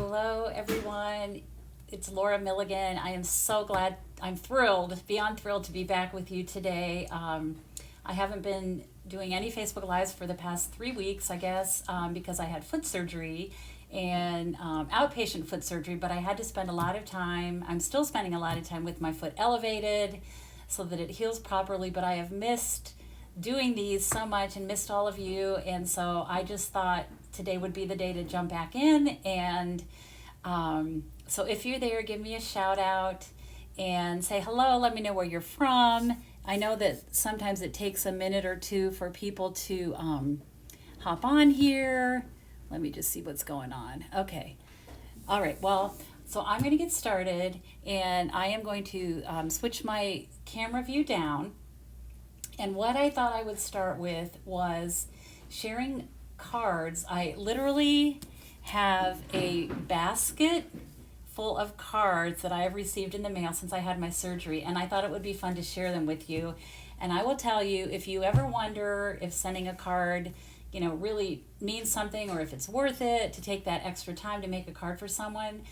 Hello, everyone. It's Laura Milligan. I am so glad, I'm thrilled, beyond thrilled to be back with you today. I haven't been doing any Facebook Lives for the past 3 weeks, I guess, because I had foot surgery and outpatient foot surgery, but I had to spend a lot of time, I'm still spending a lot of time with my foot elevated so that it heals properly, but I have missed doing these so much and missed all of you, and so I just thought today would be the day to jump back in. And so if you're there, give me a shout out and say hello. Let me know where you're from. I know that sometimes it takes a minute or two for people to hop on here. Let me just see what's going on. Okay. All right. Well, so I'm going to get started, and I am going to switch my camera view down. And what I thought I would start with was sharing cards. I literally have a basket full of cards that I have received in the mail since I had my surgery, and I thought it would be fun to share them with you. And I will tell you, if you ever wonder if sending a card, really means something, or if it's worth it to take that extra time to make a card for someone,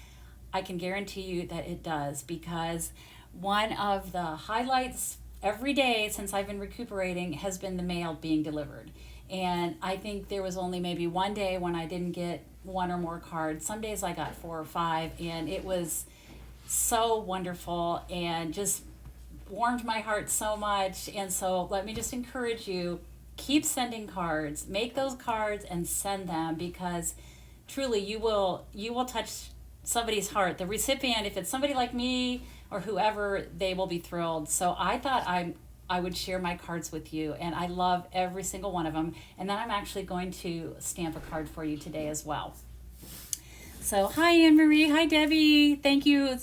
I can guarantee you that it does, because one of the highlights every day since I've been recuperating has been the mail being delivered. And I think there was only maybe one day when I didn't get one or more cards. Some days I got 4 or 5, and it was so wonderful and just warmed my heart so much. And so let me just encourage you, keep sending cards, make those cards and send them, because truly you will touch somebody's heart. The recipient, if it's somebody like me or whoever, they will be thrilled. So I thought I would share my cards with you, and I love every single one of them. And then I'm actually going to stamp a card for you today as well. So hi, Anne-Marie. Hi, Debbie. Thank you.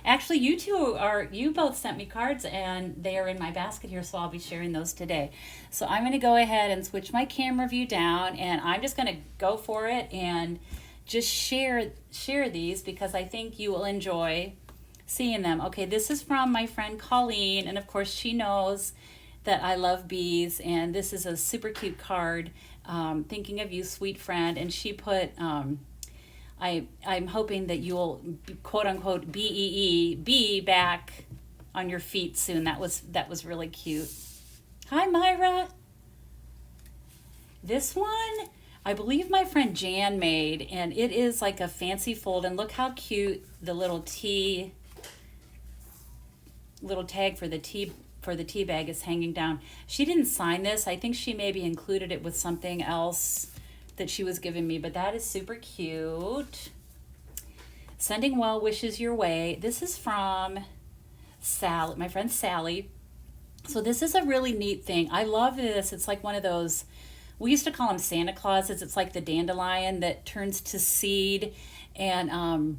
Actually, you both sent me cards, and they are in my basket here, so I'll be sharing those today. So I'm going to go ahead and switch my camera view down, and I'm just going to go for it and just share these, because I think you will enjoy seeing them. Okay, this is from my friend Colleen, and of course she knows that I love bees, and this is a super cute card, thinking of you, sweet friend. And she put, I'm hoping that you'll quote unquote be back on your feet soon. That was really cute. Hi, Myra. This one I believe my friend Jan made, and it is like a fancy fold, and look how cute the little tag for the tea bag is hanging down. She didn't sign this. I think she maybe included it with something else that she was giving me, but that is super cute. Sending well wishes your way. This is from Sally, my friend Sally. So this is a really neat thing. I love this. It's like one of those, we used to call them Santa Clauses. It's like the dandelion that turns to seed, and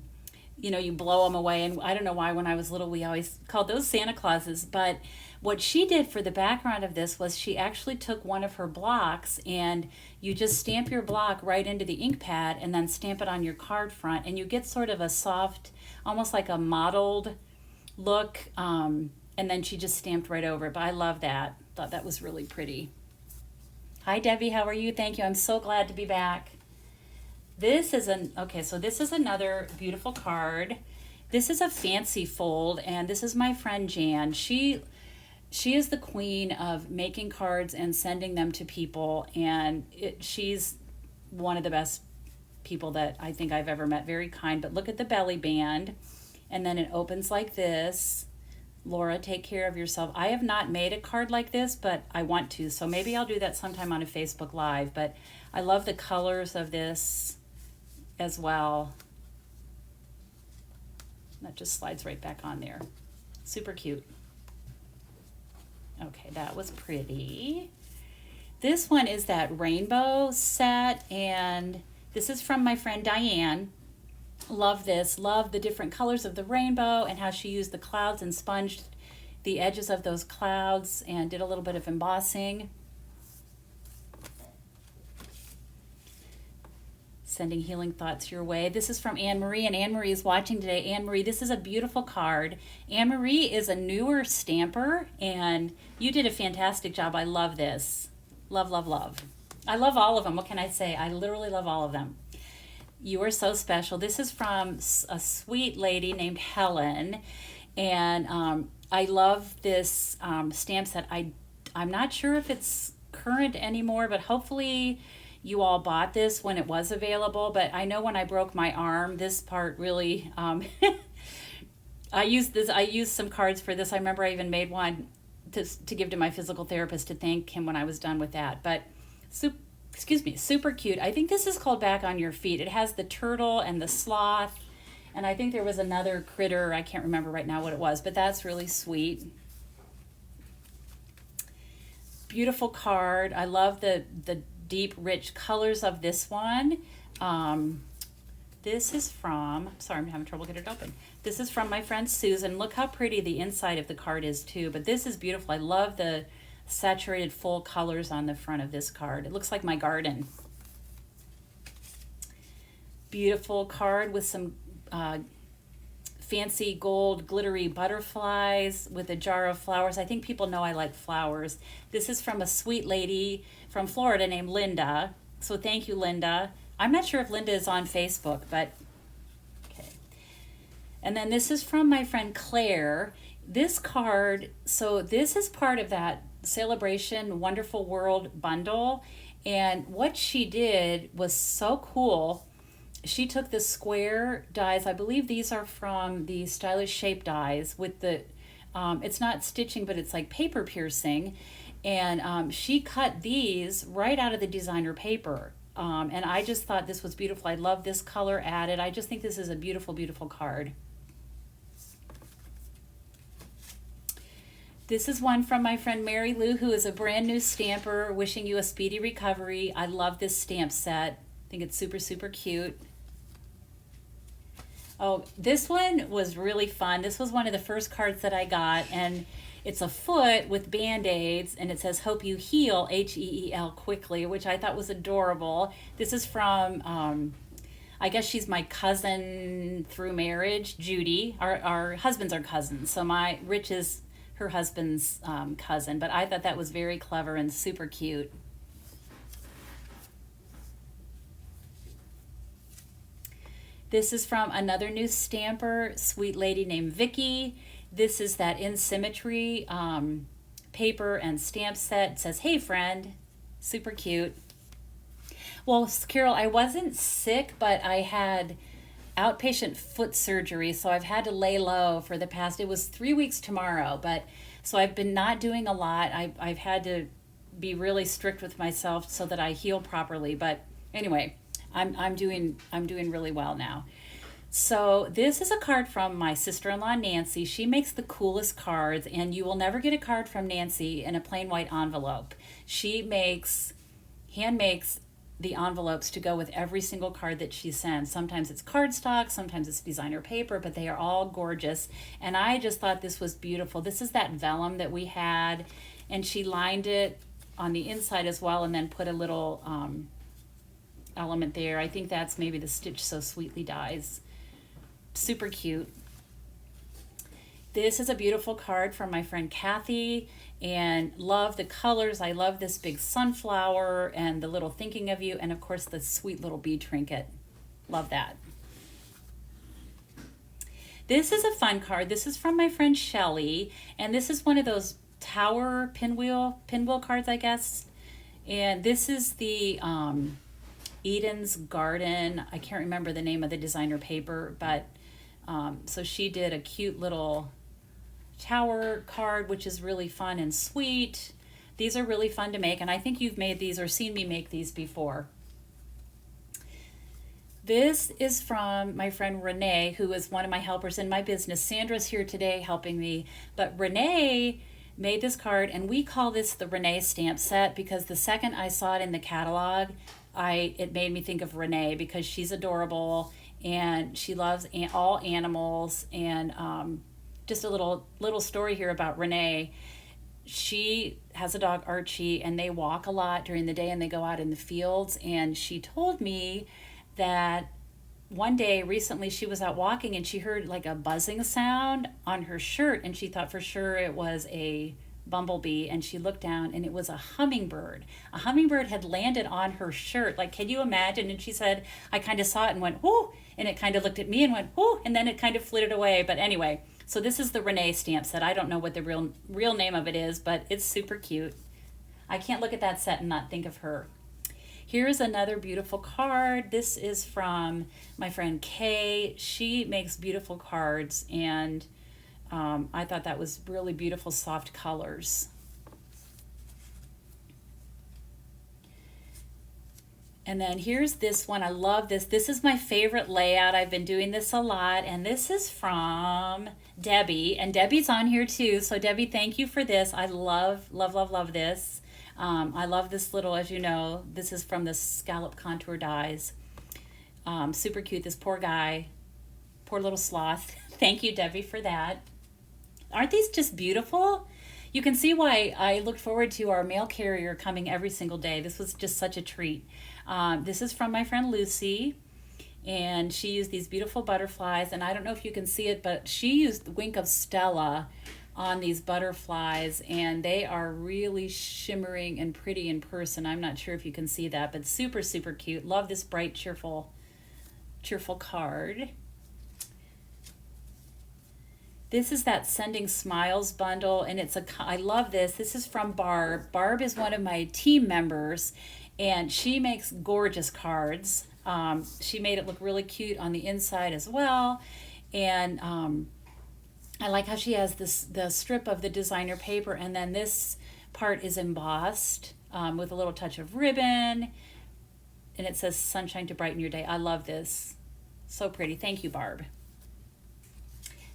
you blow them away. And I don't know why when I was little we always called those Santa Clauses. But what she did for the background of this was she actually took one of her blocks, and you just stamp your block right into the ink pad and then stamp it on your card front, and you get sort of a soft, almost like a mottled look, and then she just stamped right over it. But I love that. Thought that was really pretty. Hi, Debbie. How are you? Thank you. I'm so glad to be back. This is another beautiful card. This is a fancy fold, and this is my friend Jan. She is the queen of making cards and sending them to people, and she's one of the best people that I think I've ever met. Very kind. But look at the belly band, and then it opens like this. Laura, take care of yourself. I have not made a card like this, but I want to, so maybe I'll do that sometime on a Facebook Live. But I love the colors of this as well. That just slides right back on there. Super cute. Okay, that was pretty. This one is that rainbow set, and this is from my friend Diane. Love this. Love the different colors of the rainbow and how she used the clouds and sponged the edges of those clouds and did a little bit of embossing. Sending healing thoughts your way. This is from Anne-Marie, and Anne-Marie is watching today. Anne-Marie, this is a beautiful card. Anne-Marie is a newer stamper, and you did a fantastic job. I love this. Love, love, love. I love all of them. What can I say? I literally love all of them. You are so special. This is from a sweet lady named Helen, and I love this stamp set. I'm not sure if it's current anymore, but hopefully you all bought this when it was available. But I know when I broke my arm, this part really I used some cards for this. I remember I even made one to give to my physical therapist to thank him when I was done with that. But super cute. I think this is called Back on Your Feet. It has the turtle and the sloth, and I think there was another critter. I can't remember right now what it was, but that's really sweet. Beautiful card. I love the deep, rich colors of this one. This is from, sorry, I'm having trouble getting it open. This is from my friend Susan. Look how pretty the inside of the card is too, but this is beautiful. I love the saturated full colors on the front of this card. It looks like my garden. Beautiful card with some fancy gold glittery butterflies with a jar of flowers. I think people know I like flowers. This is from a sweet lady from Florida named Linda. So thank you, Linda. I'm not sure if Linda is on Facebook, but okay. And then this is from my friend Claire. This card, so this is part of that Celebration Wonderful World bundle. And what she did was so cool. She took the square dies. I believe these are from the Stylish Shape dies with the, it's not stitching, but it's like paper piercing. And she cut these right out of the designer paper. And I just thought this was beautiful. I love this color added. I just think this is a beautiful, beautiful card. This is one from my friend Mary Lou, who is a brand new stamper, wishing you a speedy recovery. I love this stamp set. I think it's super, super cute. Oh, this one was really fun. This was one of the first cards that I got, and it's a foot with Band-Aids, and it says, hope you heal, H-E-E-L, quickly, which I thought was adorable. This is from, I guess she's my cousin through marriage, Judy. Our husbands are cousins, so Rich is her husband's cousin, but I thought that was very clever and super cute. This is from another new stamper, sweet lady named Vicky. This is that In Symmetry paper and stamp set. It says, hey friend, super cute. Well, Carol, I wasn't sick, but I had outpatient foot surgery, so I've had to lay low for the past, it was 3 weeks tomorrow, but so I've been not doing a lot. I've had to be really strict with myself so that I heal properly, but anyway, I'm doing really well now. So this is a card from my sister-in-law, Nancy. She makes the coolest cards, and you will never get a card from Nancy in a plain white envelope. She hand makes the envelopes to go with every single card that she sends. Sometimes it's cardstock, sometimes it's designer paper, but they are all gorgeous. And I just thought this was beautiful. This is that vellum that we had, and she lined it on the inside as well, and then put a little element there. I think that's maybe the Stitch So Sweetly dies. Super cute. This is a beautiful card from my friend Kathy, and love the colors. I love this big sunflower and the little thinking of you, and of course the sweet little bead trinket. Love that. This is a fun card. This is from my friend Shelly, and this is one of those tower pinwheel cards, I guess. And this is the Eden's Garden. I can't remember the name of the designer paper, but so she did a cute little tower card, which is really fun and sweet. These are really fun to make, and I think you've made these or seen me make these before. This is from my friend Renee, who is one of my helpers in my business. Sandra's here today helping me, but Renee made this card, and we call this the Renee Stamp Set because the second I saw it in the catalog, it made me think of Renee because she's adorable and she loves all animals. And just a little story here about Renee. She has a dog, Archie, and they walk a lot during the day and they go out in the fields. And she told me that one day recently she was out walking and she heard like a buzzing sound on her shirt, and she thought for sure it was a bumblebee, and she looked down and it was a hummingbird. A hummingbird had landed on her shirt. Like, can you imagine? And she said, I kind of saw it and went, whoo, and it kind of looked at me and went, whoo, and then it kind of flitted away. But anyway, so this is the Renee Stamp Set. I don't know what the real name of it is, but it's super cute. I can't look at that set and not think of her. Here's another beautiful card. This is from my friend Kay. She makes beautiful cards, and I thought that was really beautiful, soft colors. And then here's this one. I love this. This is my favorite layout. I've been doing this a lot, and this is from Debbie, and Debbie's on here too. So Debbie, thank you for this. I love, love, love, love this. I love this little, as you know, this is from the Scallop Contour Dies. Super cute. This poor guy, poor little sloth. Thank you, Debbie, for that. Aren't these just beautiful? You can see why I looked forward to our mail carrier coming every single day. This was just such a treat. This is from my friend Lucy, and she used these beautiful butterflies, and I don't know if you can see it, but she used the Wink of Stella on these butterflies, and they are really shimmering and pretty in person. I'm not sure if you can see that, but super, super cute. Love this bright, cheerful card. This is that Sending Smiles bundle, and I love this. This is from Barb. Barb is one of my team members, and she makes gorgeous cards. She made it look really cute on the inside as well, and I like how she has the strip of the designer paper, and then this part is embossed with a little touch of ribbon, and it says sunshine to brighten your day. I love this. So pretty. Thank you, Barb.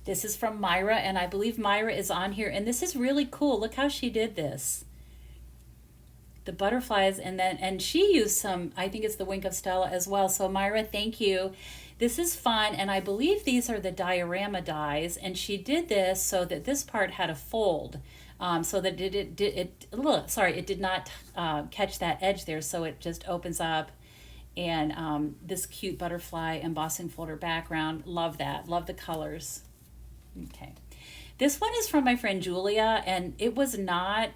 This is from Myra, and I believe Myra is on here, and this is really cool. Look how she did this. The butterflies, and she used some, I think it's the Wink of Stella as well. So Myra, thank you. This is fun, and I believe these are the diorama dies, and she did this so that this part had a fold, so that it did not catch that edge there, so it just opens up, and this cute butterfly embossing folder background. Love that. Love the colors. Okay. This one is from my friend Julia, and it was not,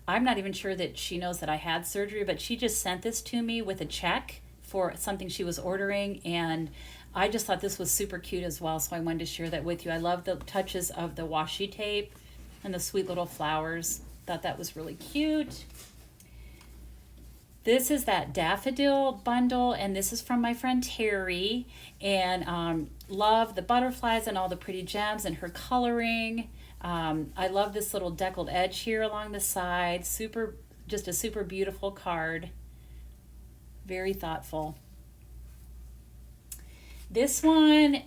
I'm not even sure that she knows that I had surgery, but she just sent this to me with a check for something she was ordering, and I just thought this was super cute as well, so I wanted to share that with you. I love the touches of the washi tape and the sweet little flowers. Thought that was really cute. This is that Daffodil Bundle, and this is from my friend Terry, and love the butterflies and all the pretty gems and her coloring. I love this little deckled edge here along the side. Just a super beautiful card. Very thoughtful. This one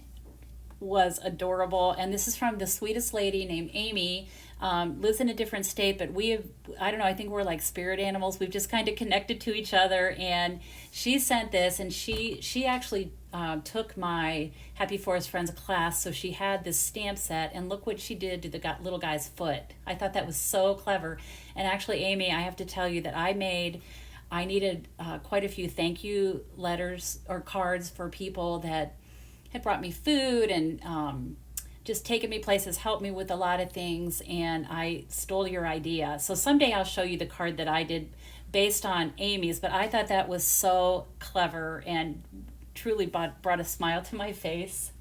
was adorable, and this is from the sweetest lady named Amy. Lives in a different state, but I don't know, I think we're like spirit animals. We've just kind of connected to each other, and she sent this, and she actually took my Happy Forest Friends class, so she had this stamp set, and look what she did to the little guy's foot. I thought that was so clever. And actually, Amy, I have to tell you that I needed quite a few thank you letters or cards for people that had brought me food and just taken me places, helped me with a lot of things, and I stole your idea. So someday I'll show you the card that I did based on Amy's, but I thought that was so clever and truly brought a smile to my face.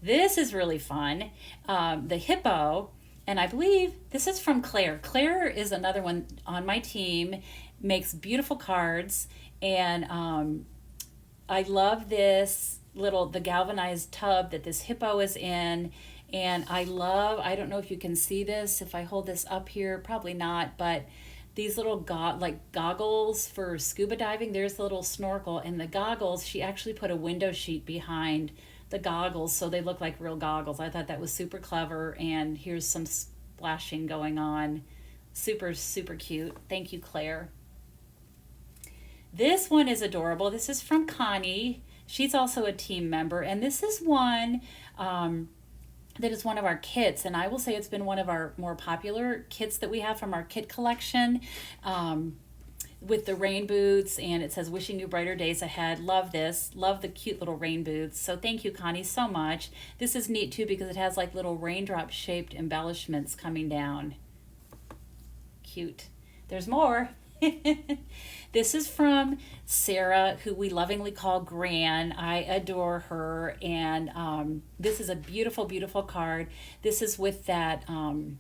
This is really fun. The hippo, and I believe this is from Claire. Claire is another one on my team, makes beautiful cards, and I love this the galvanized tub that this hippo is in, and I don't know if you can see this, if I hold this up here, probably not, but these little goggles for scuba diving. There's the little snorkel, and the goggles, she actually put a window sheet behind the goggles so they look like real goggles. I thought that was super clever, and here's some splashing going on. Super, super cute. Thank you, Claire. This one is adorable. This is from Connie. She's also a team member, and this is one that is one of our kits, and I will say it's been one of our more popular kits that we have from our kit collection. with the rain boots, and it says wishing you brighter days ahead. Love this. Love the cute little rain boots. So thank you, Connie, so much. This is neat too because it has like little raindrop shaped embellishments coming down. Cute. There's more. This is from Sarah, who we lovingly call Gran. I adore her, and this is a beautiful, beautiful card. This is with that, oh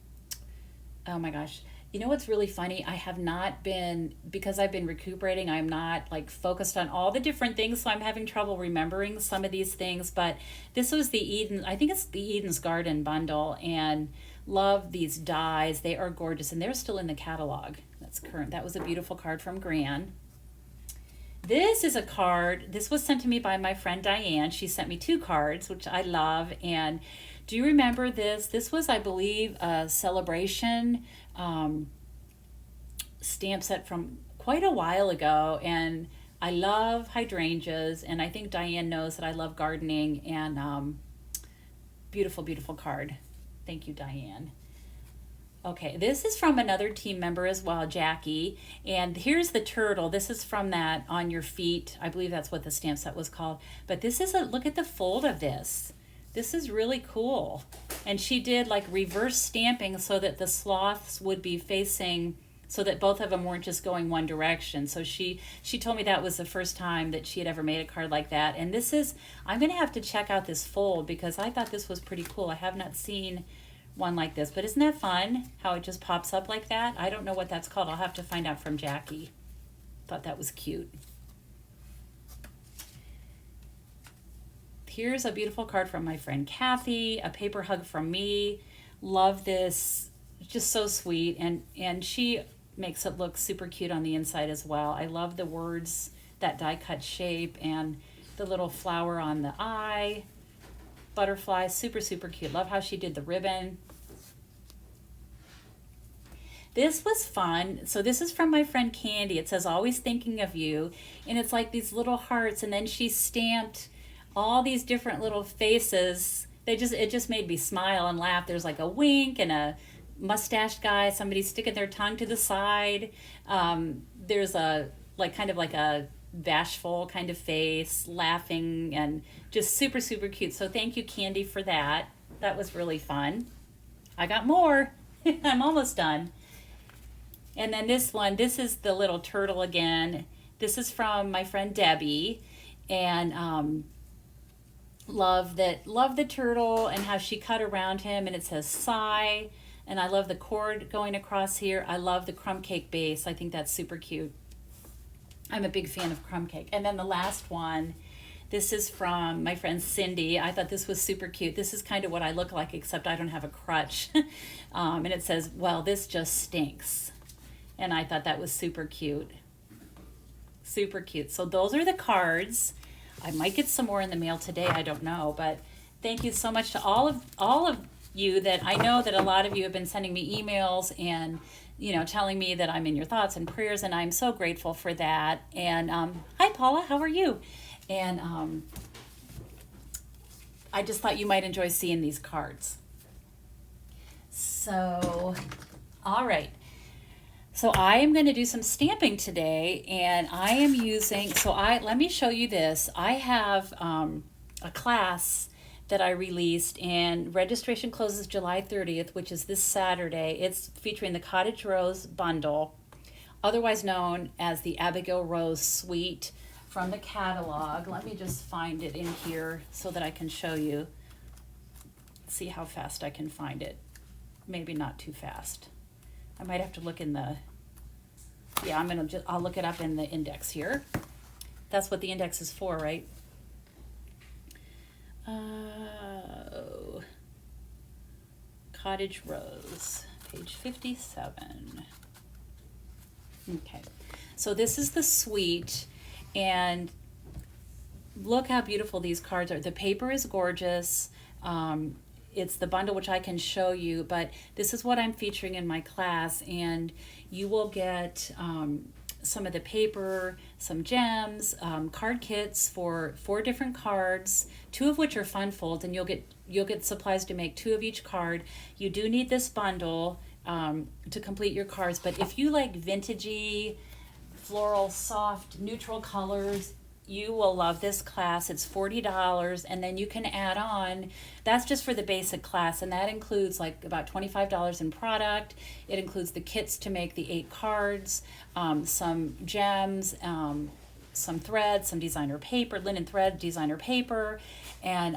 my gosh. You know what's really funny? I have not been, because I've been recuperating, I'm not like focused on all the different things, so I'm having trouble remembering some of these things, but this was the Eden, I think it's the Eden's Garden bundle, and love these dies. They are gorgeous, and they're still in the catalog. That's current. That was a beautiful card from Gran. This is a card, this was sent to me by my friend Diane. She sent me 2 cards, which I love, and do you remember this? This was, I believe, a celebration stamp set from quite a while ago, and I love hydrangeas, and I think Diane knows that I love gardening, and beautiful, beautiful card. Thank you, Diane. Okay, this is from another team member as well, Jackie, and here's the turtle. This is from that On Your Feet. I believe that's what the stamp set was called, but this is a, look at the fold of this. This is really cool. And she did like reverse stamping so that the sloths would be facing, so that both of them weren't just going one direction. So she told me that was the first time that she had ever made a card like that. And this is, I'm gonna have to check out this fold because I thought this was pretty cool. I have not seen one like this, but isn't that fun how it just pops up like that? I don't know what that's called. I'll have to find out from Jackie. Thought that was cute. Here's a beautiful card from my friend Kathy, a paper hug from me. Love this, just so sweet, and she makes it look super cute on the inside as well. I love the words, that die cut shape, and the little flower on the eye. Butterfly, super, super cute. Love how she did the ribbon. This was fun. So this is from my friend Candy. It says, always thinking of you, and it's like these little hearts, and then she stamped all these different little faces. It just made me smile and laugh. There's like a wink and a mustached guy, somebody sticking their tongue to the side. There's a like kind of like a bashful kind of face, laughing, and just super, super cute. So thank you, Candy, for that. That was really fun. I got more. I'm almost done. And then this one, this is the little turtle again. This is from my friend Debbie, and love the turtle and how she cut around him, and it says sigh, and I love the cord going across here. I love the crumb cake base. I think that's super cute. I'm a big fan of crumb cake. And then the last one, this is from my friend Cindy. I thought this was super cute. This is kind of what I look like, except I don't have a crutch. And it says, well, this just stinks. And I thought that was super cute. Super cute. So those are the cards. I might get some more in the mail today, I don't know, but thank you so much to all of you that I know that a lot of you have been sending me emails and, you know, telling me that I'm in your thoughts and prayers, and I'm so grateful for that. And hi Paula, how are you? And I just thought you might enjoy seeing these cards. So, all right. So I am going to do some stamping today, and I am using, let me show you this. I have a class that I released, and registration closes July 30th, which is this Saturday. It's featuring the Cottage Rose Bundle, otherwise known as the Abigail Rose Suite from the catalog. Let me just find it in here so that I can show you. See how fast I can find it. Maybe not too fast. I might have to look in the, yeah, I'll look it up in the index here. That's what the index is for, right? Cottage Rose, page 57. Okay, so this is the suite, and look how beautiful these cards are. The paper is gorgeous. It's the bundle, which I can show you, but this is what I'm featuring in my class, and you will get some of the paper, some gems, card kits for 4 different cards, 2 of which are fun folds, and you'll get supplies to make 2 of each card. You do need this bundle to complete your cards, but if you like vintagey, floral, soft, neutral colors. You will love this class. It's $40, and then you can add on, that's just for the basic class, and that includes like about $25 in product. It includes the kits to make the 8 cards, some gems, some thread, some designer paper, linen thread, designer paper, and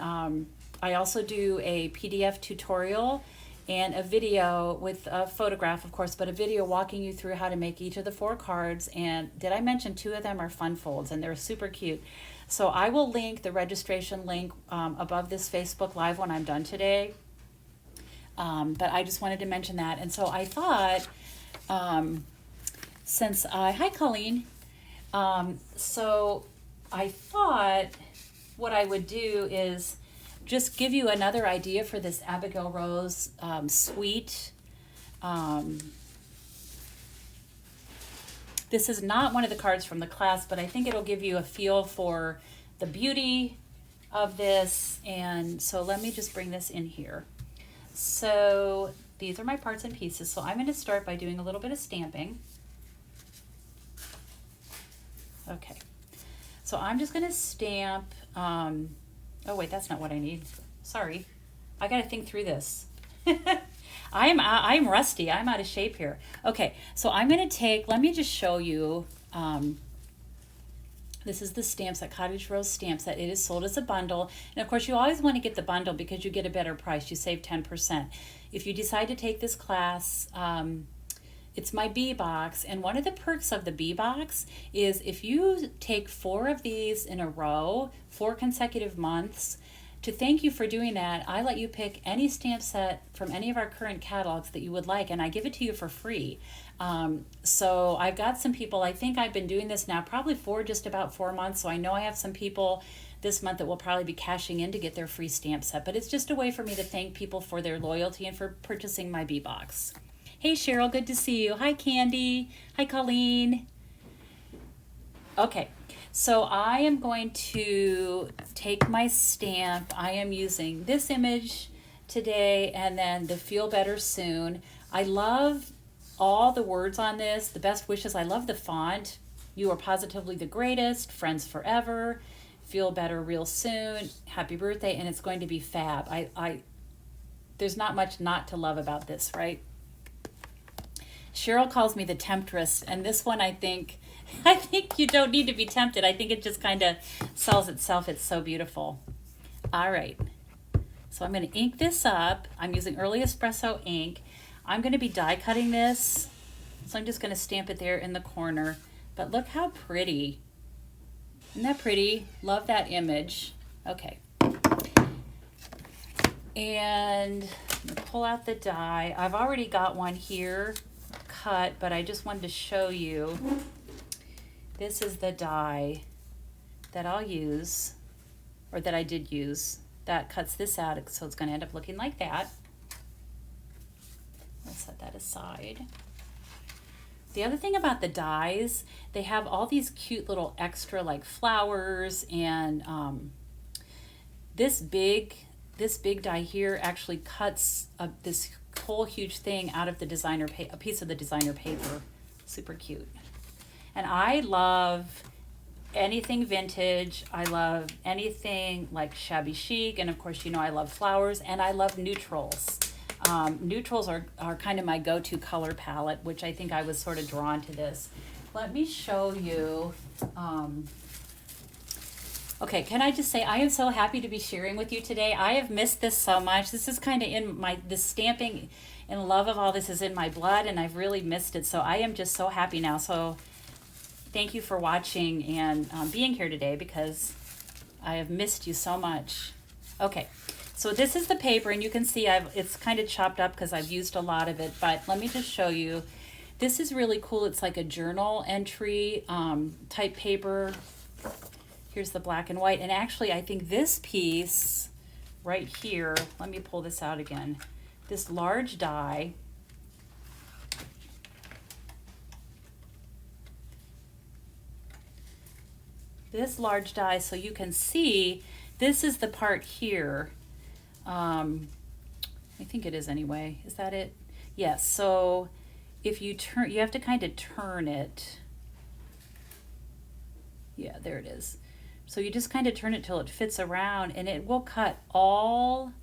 I also do a PDF tutorial and a video with a photograph, of course, but a video walking you through how to make each of the 4 cards. And did I mention 2 of them are fun folds, and they're super cute. So I will link the registration link above this Facebook Live when I'm done today. But I just wanted to mention that. And so I thought, hi Colleen. So I thought what I would do is just give you another idea for this Abigail Rose Suite. This is not one of the cards from the class, but I think it'll give you a feel for the beauty of this. And so let me just bring this in here. So these are my parts and pieces. So I'm going to start by doing a little bit of stamping. Okay, so I'm just going to stamp, oh wait, that's not what I need. Sorry, I got to think through this. I'm rusty. I'm out of shape here. Okay, so I'm going to take, let me just show you, this is the Stamp Set, Cottage Rose Stamp Set. It is sold as a bundle. And of course, you always want to get the bundle because you get a better price. You save 10%. If you decide to take this class, it's my B box, and one of the perks of the B box is if you take 4 of these in a row, 4 consecutive months, to thank you for doing that, I let you pick any stamp set from any of our current catalogs that you would like, and I give it to you for free. So I've got some people, I think I've been doing this now probably for just about 4 months, so I know I have some people this month that will probably be cashing in to get their free stamp set, but it's just a way for me to thank people for their loyalty and for purchasing my B box. Hey Cheryl, good to see you. Hi Candy. Hi Colleen. Okay, so I am going to take my stamp. I am using this image today and then the Feel Better Soon. I love all the words on this. The best wishes. I love the font. You are positively the greatest. Friends forever. Feel better real soon. Happy birthday. And it's going to be fab. There's not much not to love about this, right? Cheryl calls me the temptress, and this one I think you don't need to be tempted. I think it just kind of sells itself. It's so beautiful. All right, so I'm going to ink this up. I'm using Early Espresso ink. I'm going to be die cutting this, so I'm just going to stamp it there in the corner. But look how pretty. Isn't that pretty? Love that image. Okay. And I'm going to pull out the die. I've already got one here cut, but I just wanted to show you. This is the die that I'll use, or that I did use. That cuts this out, so it's going to end up looking like that. Let's set that aside. The other thing about the dies, they have all these cute little extra like flowers, and this big die here actually cuts this whole huge thing out of the designer a piece of the designer paper. Super cute. And I love anything vintage. I love anything like shabby chic, and of course, you know, I love flowers, and I love neutrals. Neutrals are kind of my go-to color palette, which I think I was sort of drawn to this. Let me show you. Okay, can I just say I am so happy to be sharing with you today. I have missed this so much. This is kind of in this stamping and love of all this is in my blood, and I've really missed it. So I am just so happy now. So thank you for watching and being here today, because I have missed you so much. Okay, so this is the paper, and you can see it's kind of chopped up because I've used a lot of it, but let me just show you. This is really cool. It's like a journal entry type paper. Here's the black and white, and actually I think this piece right here, let me pull this out again, this large die, so you can see this is the part here. I think it is anyway. Is that it? Yes. So if you turn, you have to kind of turn it. Yeah, there it is. So you just kind of turn it till it fits around, and it will cut all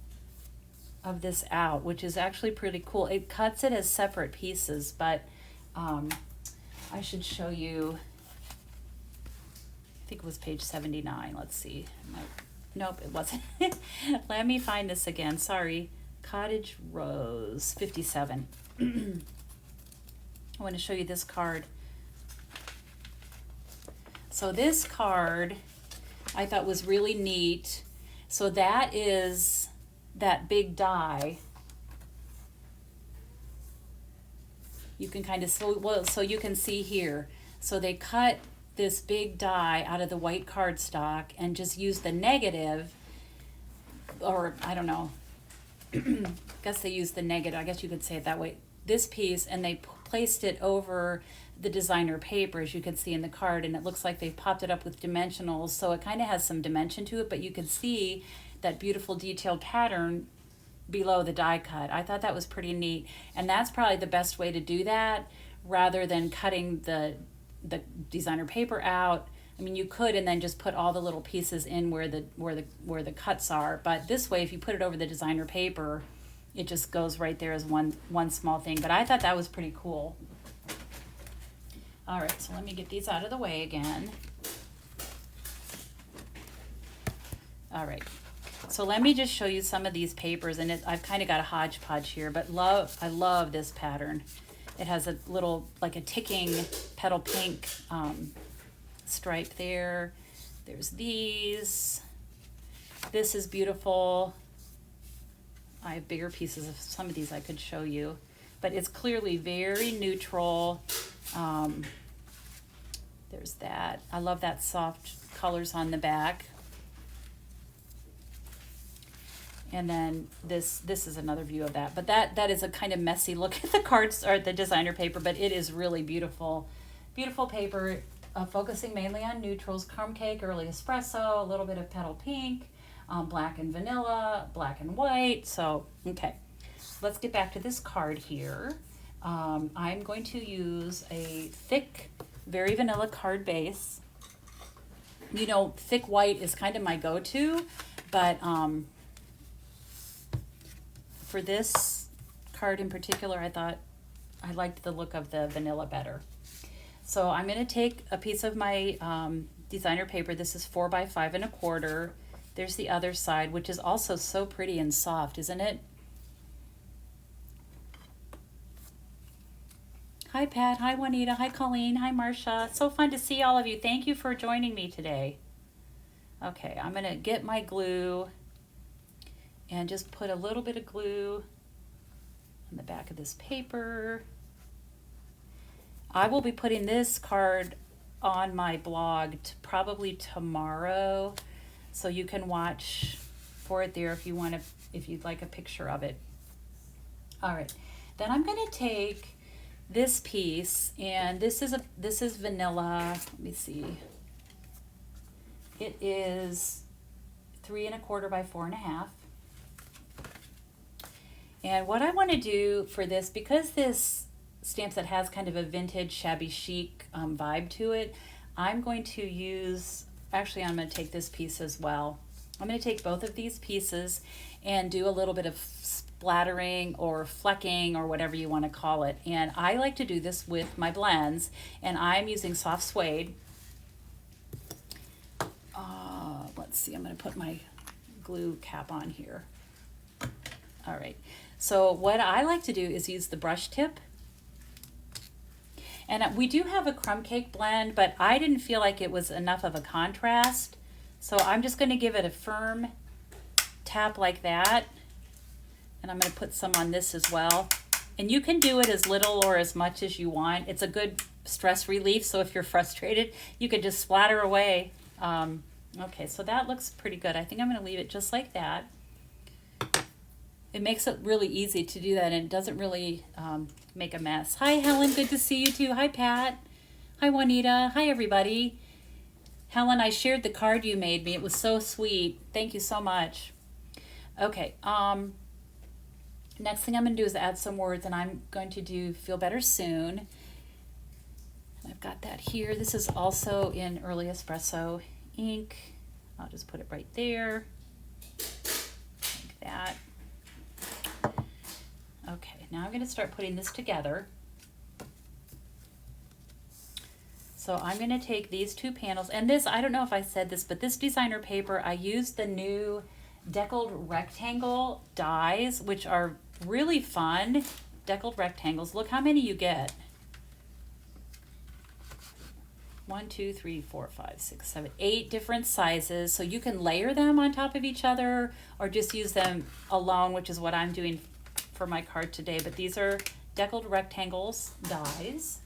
of this out, which is actually pretty cool. It cuts it as separate pieces, but I should show you. I think it was page 79. Let's see. Nope, it wasn't. Let me find this again. Sorry. Cottage Rose 57. I want to show you this card. So this card I thought was really neat. So that is that big die. You can kind of, so you can see here. So they cut this big die out of the white cardstock and just use the negative, or I don't know, I guess they used the negative, I guess you could say it that way, this piece, and they placed it over the designer paper, as you can see in the card, and it looks like they popped it up with dimensionals, so it kind of has some dimension to it, but you can see that beautiful detailed pattern below the die cut. I thought that was pretty neat, and that's probably the best way to do that, rather than cutting the designer paper out. I mean, you could and then just put all the little pieces in where the cuts are, but this way, if you put it over the designer paper, it just goes right there as one small thing. But I thought that was pretty cool. All right, so let me get these out of the way again. All right, so let me just show you some of these papers, and I've kind of got a hodgepodge here, but I love this pattern. It has a little, like a ticking petal pink stripe there. There's these. This is beautiful. I have bigger pieces of some of these I could show you, but it's clearly very neutral. There's that. I love that soft colors on the back. And then this is another view of that. But that is a kind of messy look at the cards or the designer paper, but it is really beautiful. Beautiful paper, focusing mainly on neutrals, crumb cake, early espresso, a little bit of petal pink, black and vanilla, black and white. So, okay. Let's get back to this card here. I'm going to use a thick, very vanilla card base. You know, thick white is kind of my go-to, but for this card in particular, I thought I liked the look of the vanilla better. So I'm going to take a piece of my designer paper. This is 4 by 5 1/4. There's the other side, which is also so pretty and soft, isn't it? Hi, Pat. Hi, Juanita. Hi, Colleen. Hi, Marcia. So fun to see all of you. Thank you for joining me today. Okay, I'm going to get my glue and just put a little bit of glue on the back of this paper. I will be putting this card on my blog probably tomorrow, so you can watch for it there if you'd like a picture of it. All right, then I'm going to take this piece, and this is vanilla. Let me see. It is 3 1/4 by 4 1/2. And what I want to do for this, because this stamp set has kind of a vintage shabby chic vibe to it, I'm going to use, actually I'm going to take this piece as well. I'm going to take both of these pieces and do a little bit of splattering or flecking or whatever you want to call it. And I like to do this with my blends, and I'm using soft suede. Let's see, I'm going to put my glue cap on here. All right, so what I like to do is use the brush tip. And we do have a crumb cake blend, but I didn't feel like it was enough of a contrast. So I'm just going to give it a firm tap like that. And I'm going to put some on this as well. And you can do it as little or as much as you want. It's a good stress relief, so if you're frustrated, you could just splatter away. Okay, so that looks pretty good. I think I'm going to leave it just like that. It makes it really easy to do that, and it doesn't really make a mess. Hi, Helen. Good to see you, too. Hi, Pat. Hi, Juanita. Hi, everybody. Helen, I shared the card you made me. It was so sweet. Thank you so much. Okay. Next thing I'm going to do is add some words, and I'm going to do Feel Better Soon. I've got that here. This is also in Early Espresso ink. I'll just put it right there, like that. Okay, now I'm going to start putting this together. So I'm going to take these two panels, and this, I don't know if I said this, but this designer paper, I used the new deckled rectangle dies, which are really fun. Deckled rectangles. Look how many you get. 1, 2, 3, 4, 5, 6, 7, 8 different sizes. So you can layer them on top of each other or just use them alone, which is what I'm doing for my card today. But these are deckled rectangles dies.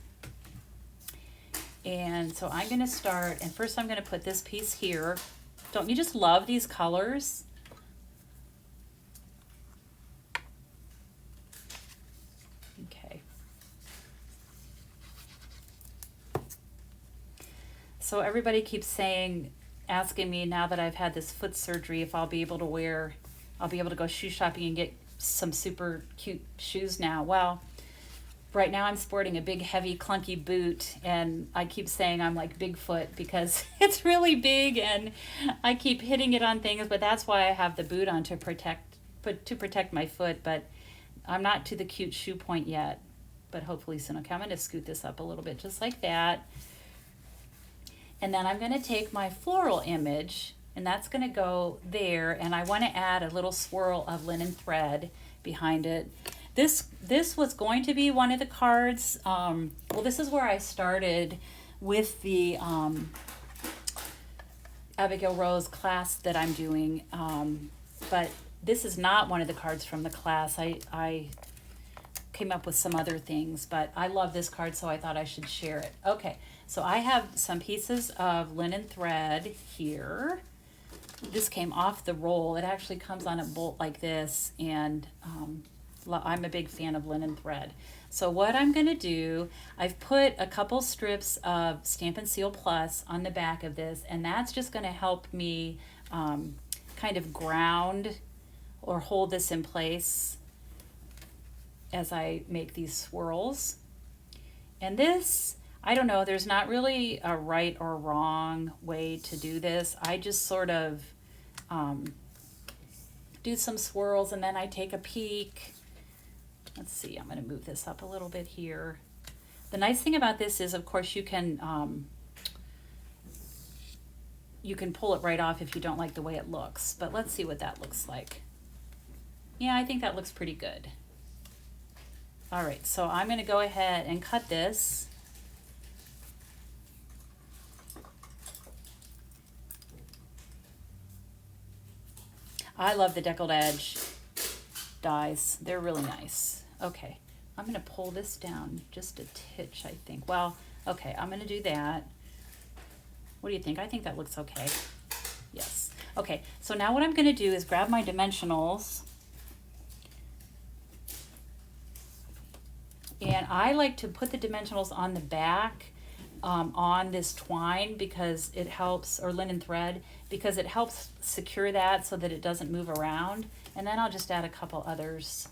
And so I'm going to start, and first I'm going to put this piece here. Don't you just love these colors? Okay. So everybody keeps asking me now that I've had this foot surgery if I'll be able to go shoe shopping and get some super cute shoes now. Well, right now I'm sporting a big, heavy, clunky boot, and I keep saying I'm like Bigfoot because it's really big and I keep hitting it on things, but that's why I have the boot on to protect my foot, but I'm not to the cute shoe point yet, but hopefully soon. Okay, I'm going to scoot this up a little bit just like that. And then I'm going to take my floral image, and that's going to go there, and I want to add a little swirl of linen thread behind it. This was going to be one of the cards. Well, this is where I started with the Abigail Rose class that I'm doing, but this is not one of the cards from the class. I came up with some other things, but I love this card, so I thought I should share it. Okay, so I have some pieces of linen thread here. This came off the roll. It actually comes on a bolt like this, and I'm a big fan of linen thread. So what I'm going to do, I've put a couple strips of Stampin' Seal Plus on the back of this, and that's just going to help me kind of ground or hold this in place as I make these swirls. And this, I don't know, there's not really a right or wrong way to do this. I just sort of do some swirls, and then I take a peek. Let's see, I'm going to move this up a little bit here. The nice thing about this is, of course, you can pull it right off if you don't like the way it looks. But let's see what that looks like. Yeah, I think that looks pretty good. All right, so I'm going to go ahead and cut this. I love the deckled edge dies. They're really nice. Okay, I'm going to pull this down just a titch, I think. Well, okay, I'm going to do that. What do you think? I think that looks okay. Yes. Okay, so now what I'm going to do is grab my dimensionals. And I like to put the dimensionals on the back on this twine because it helps, or linen thread, because it helps secure that so that it doesn't move around. And then I'll just add a couple others.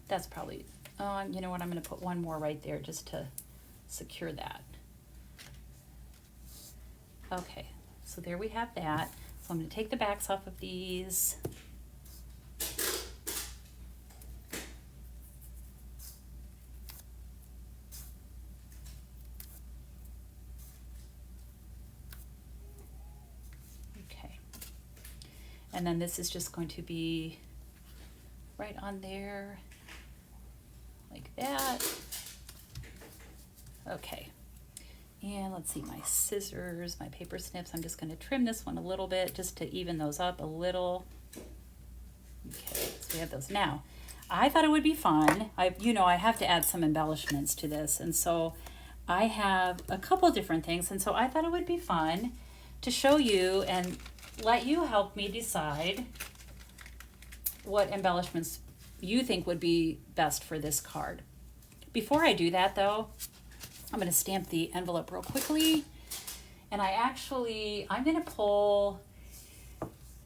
That's probably, you know what, I'm going to put one more right there just to secure that. Okay, so there we have that. So I'm going to take the backs off of these. And then this is just going to be right on there, like that. Okay, and let's see, my scissors, my paper snips, I'm just going to trim this one a little bit just to even those up a little. Okay, so we have those. Now, I thought it would be fun. I have to add some embellishments to this, and so I have a couple different things, and so I thought it would be fun to show you and let you help me decide what embellishments you think would be best for this card. Before I do that though, I'm going to stamp the envelope real quickly. And I'm going to pull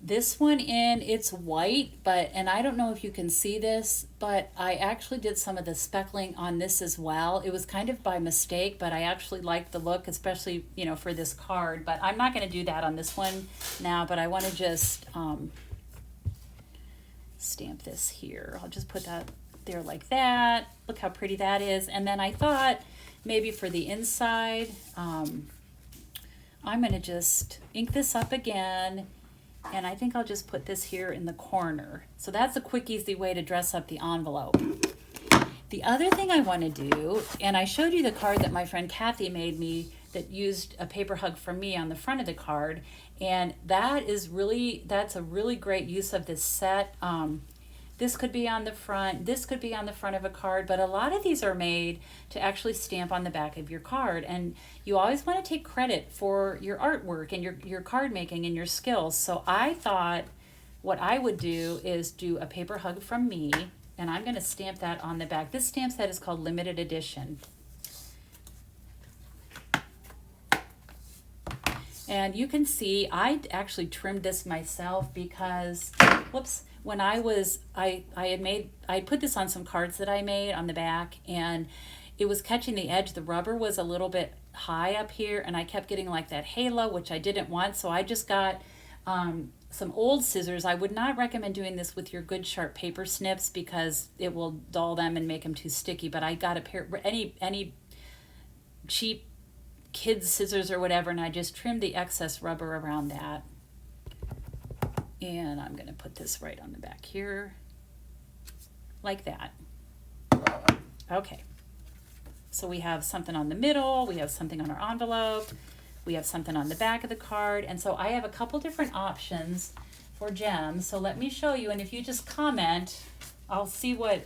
this one in, it's white, and I don't know if you can see this, but I actually did some of the speckling on this as well. It was kind of by mistake, but I actually like the look, especially, you know, for this card. But I'm not going to do that on this one now, but I want to just stamp this here. I'll just put that there like that. Look how pretty that is. And then I thought maybe for the inside, I'm going to just ink this up again. And I think I'll just put this here in the corner. So that's a quick, easy way to dress up the envelope. The other thing I want to do, and I showed you the card that my friend Kathy made me that used a paper hug from me on the front of the card. And that's a really great use of this set. This could be on the front, this could be on the front of a card, but a lot of these are made to actually stamp on the back of your card. And you always want to take credit for your artwork and your card making and your skills. So I thought what I would do is do a paper hug from me, and I'm going to stamp that on the back. This stamp set is called Limited Edition. And you can see I actually trimmed this myself because, whoops, when I put this on some cards that I made on the back, and it was catching the edge. The rubber was a little bit high up here, and I kept getting like that halo, which I didn't want. So I just got some old scissors. I would not recommend doing this with your good sharp paper snips because it will dull them and make them too sticky. But I got a pair, any cheap kids scissors or whatever, and I just trimmed the excess rubber around that. And I'm going to put this right on the back here, like that. Okay. So we have something on the middle, we have something on our envelope, we have something on the back of the card. And so I have a couple different options for gems. So let me show you, and if you just comment, I'll see what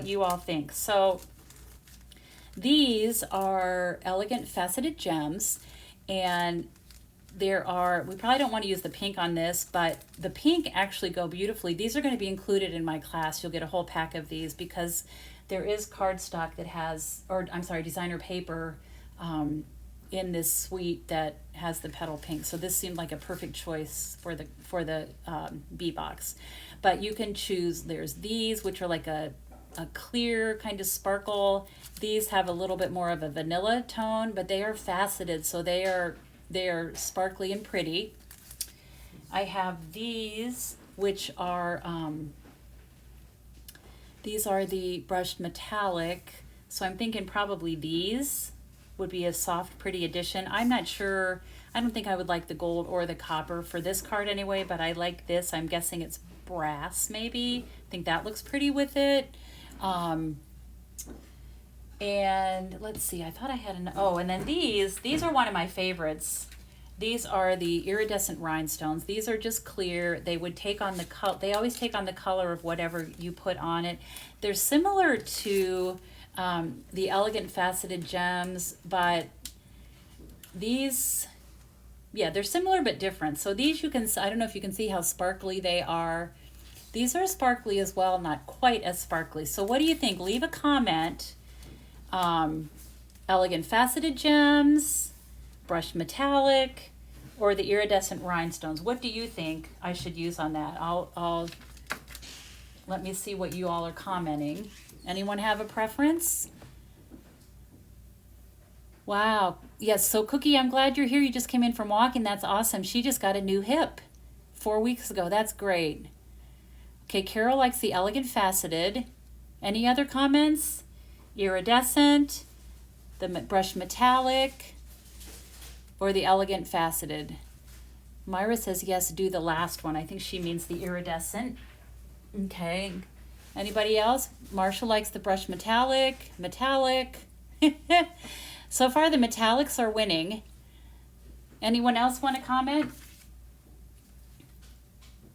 you all think. So these are elegant faceted gems, and we probably don't want to use the pink on this, but the pink actually go beautifully. These are going to be included in my class. You'll get a whole pack of these because there is cardstock that has, designer paper in this suite that has the petal pink. So this seemed like a perfect choice for the bee box. But you can choose, there's these, which are like a clear kind of sparkle. These have a little bit more of a vanilla tone, but they are faceted, so they are sparkly and pretty. I have these, which are these are the brushed metallic. So I'm thinking probably these would be a soft, pretty addition. I'm not sure. I don't think I would like the gold or the copper for this card anyway, but I like this. I'm guessing it's brass maybe. I think that looks pretty with it. And let's see, I thought I had and then these are one of my favorites. These are the Iridescent Rhinestones. These are just clear. They would take on the color. They always take on the color of whatever you put on it. They're similar to the Elegant Faceted Gems, but these, yeah, they're similar but different. So these I don't know if you can see how sparkly they are. These are sparkly as well, not quite as sparkly. So what do you think? Leave a comment. Elegant Faceted Gems, brushed metallic, or the Iridescent Rhinestones. What do you think I should use on that? I'll let me see what you all are commenting. Anyone have a preference? Wow. Yes, so Cookie, I'm glad you're here. You just came in from walking. That's awesome. She just got a new hip 4 weeks ago. That's great. Okay, Carol likes the Elegant Faceted. Any other comments? Iridescent, the brushed metallic, or the Elegant Faceted? Myra says yes, do the last one. I think she means the iridescent. Okay. Anybody else? Marsha likes the brushed metallic. So far the metallics are winning. Anyone else want to comment?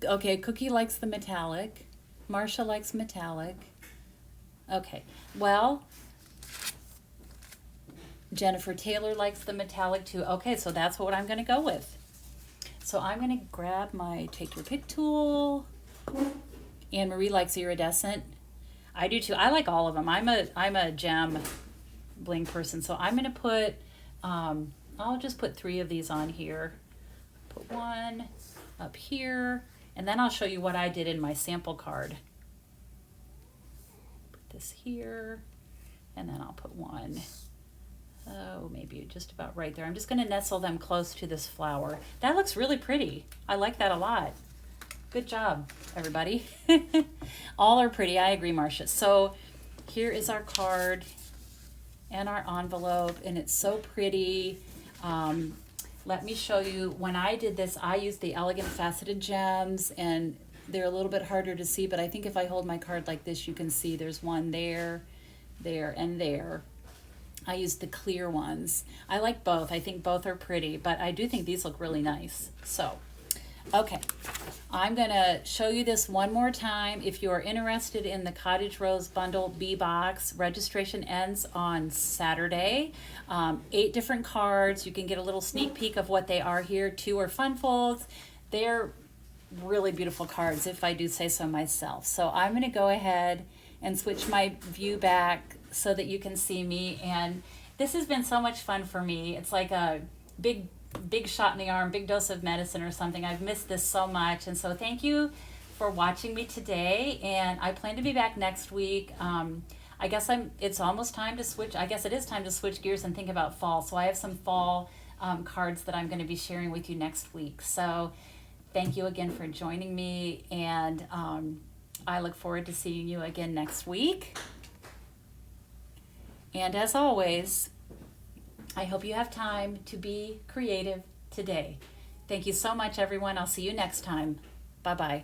Okay, Cookie likes the metallic. Marsha likes metallic. Okay, well, Jennifer Taylor likes the metallic too. Okay, so that's what I'm going to go with. So I'm going to grab my Take Your Pick tool. Anne Marie likes iridescent. I do too. I like all of them. I'm a gem bling person, so I'm going to put, I'll just put 3 of these on here. Put 1. up here, and then I'll show you what I did in my sample card. Put this here, and then I'll put one, oh, maybe just about right there. I'm just going to nestle them close to this flower. That looks really pretty. I like that a lot. Good job, everybody. All are pretty. I agree, Marcia. So here is our card and our envelope, and it's so pretty. Let me show you. When I did this, I used the Elegant Faceted gems, and they're a little bit harder to see, but I think if I hold my card like this, you can see there's one there, there, and there. I used the clear ones. I like both. I think both are pretty, but I do think these look really nice. So, okay, I'm gonna show you this one more time. If you are interested in the Cottage Rose Bundle B box, registration ends on Saturday. 8 different cards. You can get a little sneak peek of what they are here. 2 are fun folds. They're really beautiful cards, if I do say so myself. So I'm gonna go ahead and switch my view back so that you can see me. And this has been so much fun for me. It's like a big shot in the arm, big dose of medicine or something. I've missed this so much. And so thank you for watching me today. And I plan to be back next week. I guess it's almost time to switch. I guess it is time to switch gears and think about fall. So I have some fall cards that I'm going to be sharing with you next week. So thank you again for joining me. And I look forward to seeing you again next week. And as always, I hope you have time to be creative today. Thank you so much, everyone. I'll see you next time. Bye-bye.